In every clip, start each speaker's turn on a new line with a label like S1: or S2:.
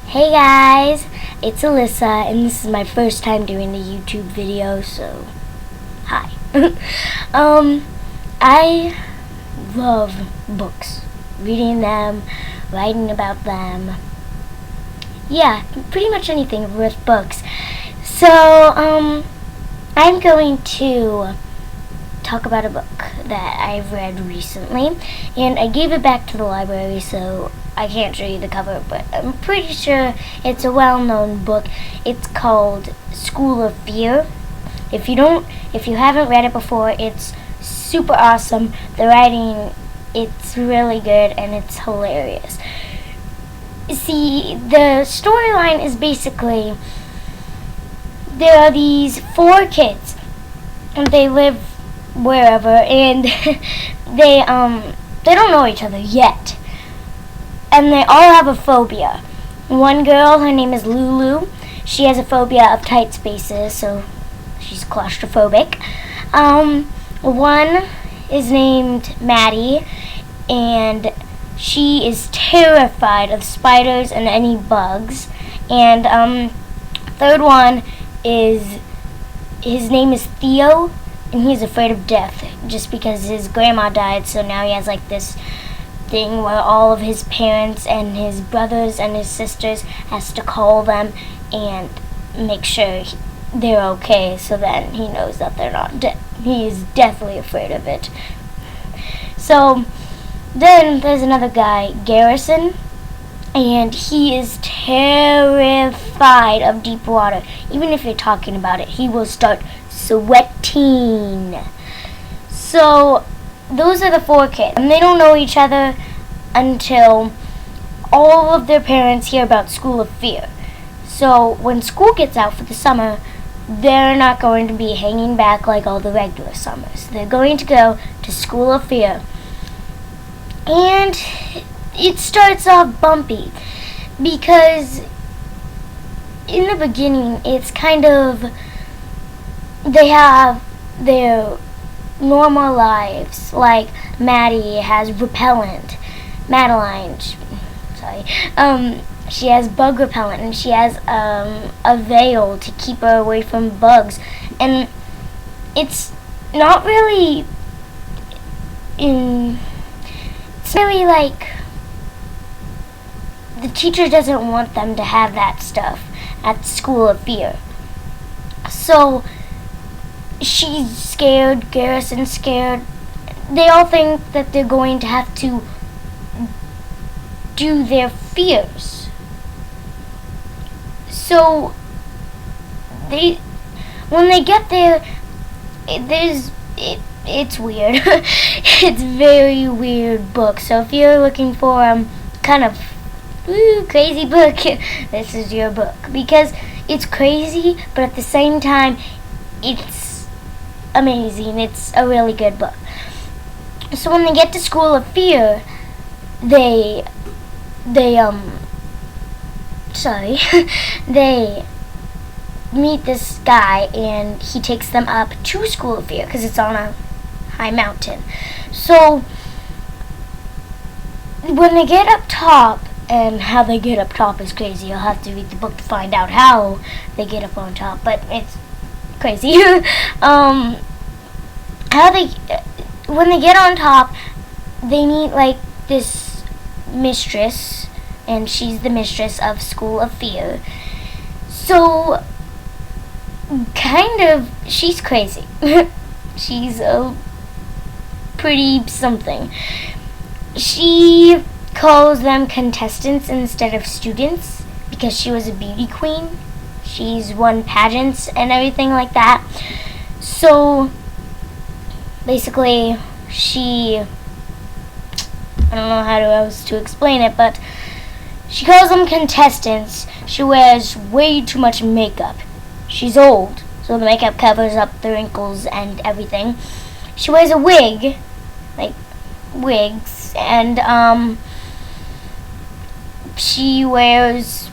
S1: Hey guys, it's Alyssa, and this is my first time doing a YouTube video, so hi. I love books, reading them, writing about them. Yeah, pretty much anything with books. So, I'm going to talk about a book that I've read recently, and I gave it back to the library, so I can't show you the cover, but I'm pretty sure it's a well-known book. It's called School of Fear. If you haven't read it before, it's super awesome. The writing, it's really good and it's hilarious. See, the storyline is basically there are these 4 kids, and they live wherever, and they don't know each other yet. And they all have a phobia. One girl, her name is Lulu. She has a phobia of tight spaces, so she's claustrophobic. One is named Maddie, and she is terrified of spiders and any bugs. And third one is, his name is Theo, and he's afraid of death just because his grandma died, so now he has like this thing where all of his parents and his brothers and his sisters has to call them and make sure they're okay, so then he knows that they're not dead. He is deathly afraid of it. So then there's another guy, Garrison, and he is terrified of deep water. Even if you're talking about it, he will start sweating. So those are the 4 kids, and they don't know each other until all of their parents hear about School of Fear. So when school gets out for the summer, they're not going to be hanging back like all the regular summers. They're going to go to School of Fear. And it starts off bumpy because in the beginning it's kind of, they have their normal lives. Like Maddie has repellent. She has bug repellent, and she has a veil to keep her away from bugs. And it's not really it's really like the teacher doesn't want them to have that stuff at School of Fear. So she's scared, Garrison's scared. They all think that they're going to have to do their fears. So when they get there, it's weird. It's a very weird book. So if you're looking for kind of crazy book, this is your book, because it's crazy, but at the same time, it's amazing. It's a really good book. So when they get to School of Fear, they meet this guy, and he takes them up to School of Fear because it's on a high mountain. So when they get up top, and how they get up top is crazy. You'll have to read the book to find out how they get up on top, but it's crazy. When they get on top, they meet like this mistress, and she's the mistress of School of Fear. So kind of, she's crazy. She's a pretty something. She calls them contestants instead of students because she was a beauty queen. She's won pageants and everything like that. So basically, I don't know how else to explain it, but she calls them contestants. She wears way too much makeup. She's old, so the makeup covers up the wrinkles and everything. She wears a wig, like wigs, and she wears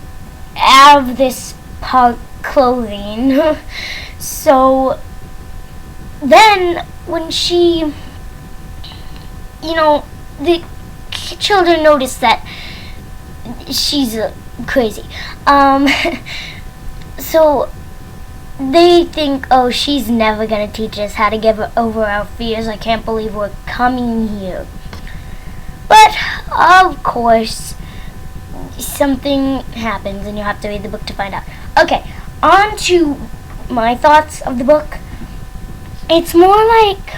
S1: out of this part clothing. So then when she, the children notice that she's crazy. So they think, oh, she's never gonna teach us how to get over our fears. I can't believe we're coming here. But of course, something happens, and you have to read the book to find out. Okay, on to my thoughts of the book. It's more like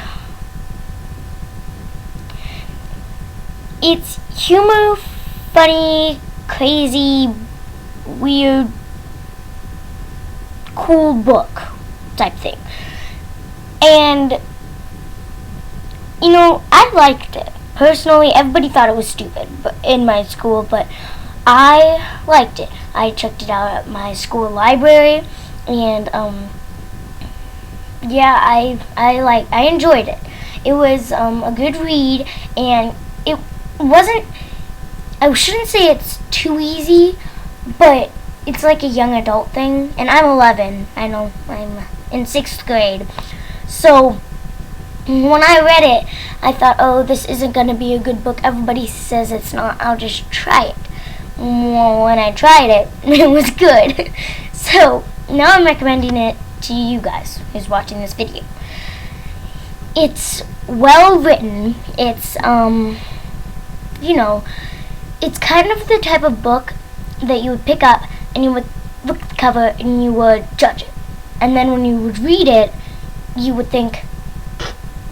S1: it's humor, funny, crazy, weird, cool book type thing. And, I liked it. Personally, everybody thought it was stupid in my school, but I liked it. I checked it out at my school library, and I enjoyed it. It was a good read, and it wasn't. I shouldn't say it's too easy, but it's like a young adult thing. And I'm 11. I know I'm in 6th grade, so when I read it, I thought, oh, this isn't going to be a good book. Everybody says it's not. I'll just try it. Well, when I tried it, it was good. So now I'm recommending it to you guys who's watching this video. It's well written. It's it's kind of the type of book that you would pick up and you would look at the cover and you would judge it. And then when you would read it, you would think,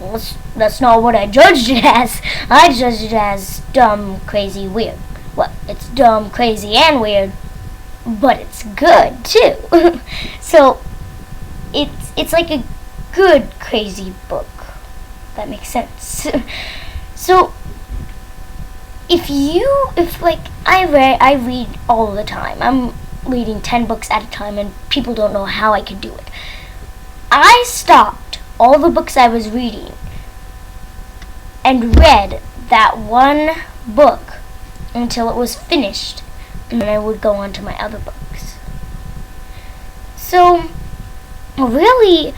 S1: well, that's not what I judged it as. I judged it as dumb, crazy, weird. Well, it's dumb, crazy, and weird, but it's good too. So it's like a good, crazy book. That makes sense. So I read all the time. I'm reading 10 books at a time, and people don't know how I can do it. I stopped all the books I was reading and read that one book until it was finished, and then I would go on to my other books. So really,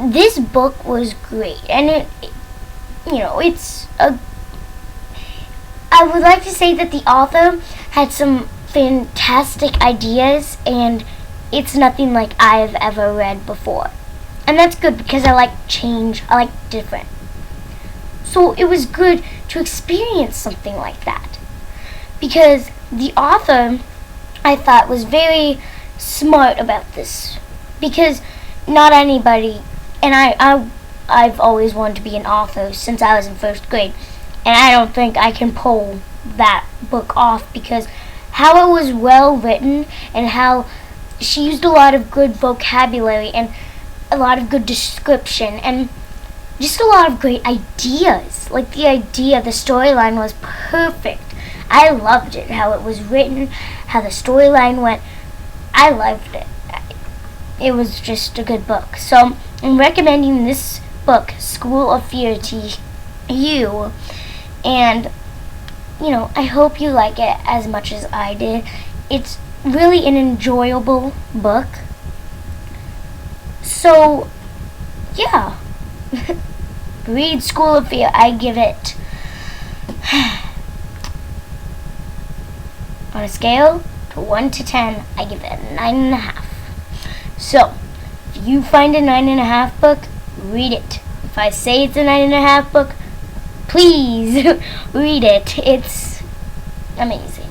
S1: this book was great, and I would like to say that the author had some fantastic ideas, and it's nothing like I've ever read before. And that's good because I like change, I like different. So it was good to experience something like that. Because the author, I thought, was very smart about this. Because not anybody, and I've always wanted to be an author since I was in 1st grade. And I don't think I can pull that book off because how it was well written and how she used a lot of good vocabulary and a lot of good description and just a lot of great ideas. Like the storyline was perfect. I loved it, how it was written, how the storyline went. I loved it. It was just a good book. So I'm recommending this book, School of Fear, to you. And, I hope you like it as much as I did. It's really an enjoyable book. So, yeah. Read School of Fear. I give it, on a scale to 1 to 10, I give it a 9.5. So, if you find a 9.5 book, read it. If I say it's a 9.5 book, please read it. It's amazing.